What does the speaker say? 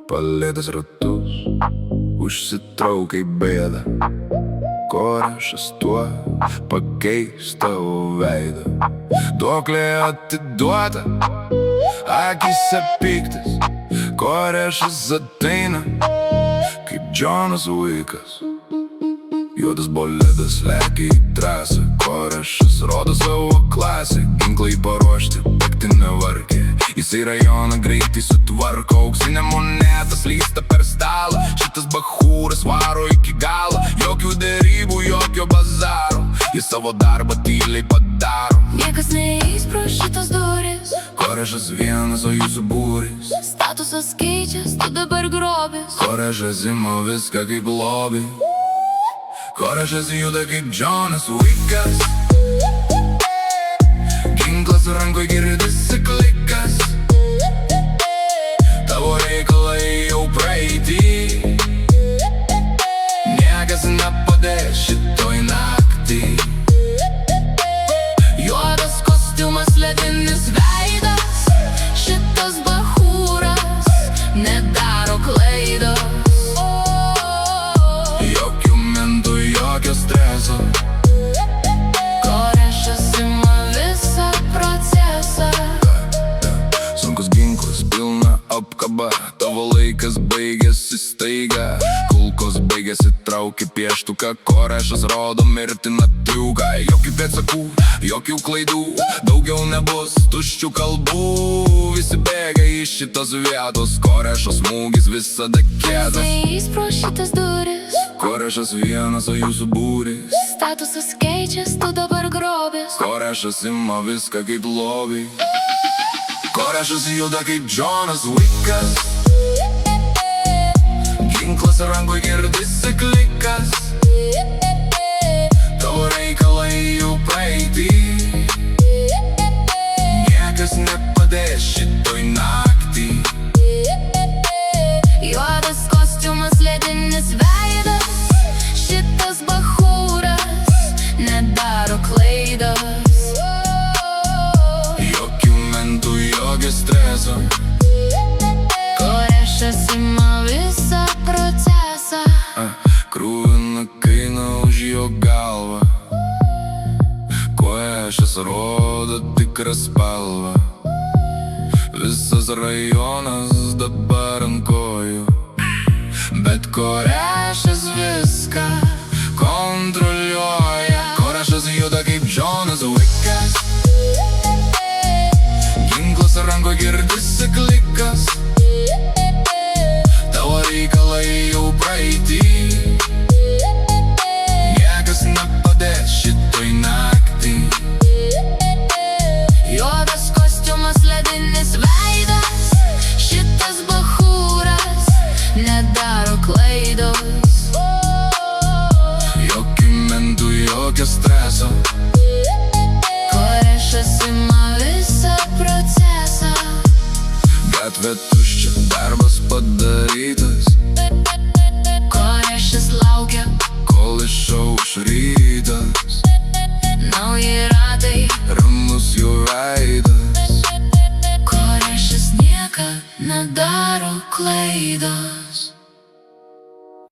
palėtęs ratus, užsitraukai bėdą. Korešas tuo pakeis tavo veidą. Duoklė atiduota, akise piktis. Korešas ateina kaip Džonas Uikas. Juodas boledas lekia į trasą. Korešas rodo savo klasę. Ginklai paruošti, bėgti nevarkė. Jisai rajoną greitai sutvarko. Auksinė moneta slysta per stalą. Šitas bachūras varo iki galo. Jokių derybų, jokio bazaro. Jis savo darbą tyliai padaro. Niekas neįs pro šitas duris. Korešas vienas, o jūsų būris. Statusas keičias, tu dabar grobis. Korešas ima viską kaip lobį. Korešas juda kaip Džonas Uikas. Ginklas rankoj girdisi klikas. Tavo reikalai jau praeity. Niekas nepadės šitoj naktį. Juodas kostiumas, ledinis veidas. Šitas bachūras nedaro klaidos. Jokių mentų, jokio streso. Korešas ima visą procesą. Sunkus ginklas, pilna apkaba. Tavo laikas baigėsi staiga. Kulkos baigėsi, trauki pieštuką. Korešas rodo mirtiną triuką. Jokių pėdsakų, jokių klaidų. Daugiau nebus tuščių kalbų. Visi bėga iš šitos vietos. Korešas smūgis visada kietas. Neįs pro šitas duris. Korešas vienas, o jūsų būris. Statusas keičias, tu dabar grobis. Korešas ima viską kaip lobį. Korešas juda kaip Džonas Uikas. Ginklas rankoj girdisi klikas. Tavo reikalai jau praeity. Niekas nepadės šitoj naktį. Juodas kostiumas, ledinis veidas. Šitas bachūras nedaro klaidos. Jokių mentų, jokio streso. Korešas ima visą procesą. Krūvina kaina už jo galvą. Korešas rodo tikrą spalvą. Visas rajonas dabar ant kojų. Bet Korešas viską kontroliuoja. Korešas juda kaip Džonas Uikas. Ginklas rankoj girdisi klikas. Tavo reikalai jau praeity. Niekas nepadės šitoj naktį. Juodas kostiumas, ledinis veidas. Šitas bachūras nedaro klaidos. Jokių mentų, jokio streso. Korešas ima visą procesą. Gatvė tuščia, darbas padarytas. Korešas laukia, Kol išauš rytas. nauji ratai. Ramus jų veidas. Korešas niekad nedaro klaidos.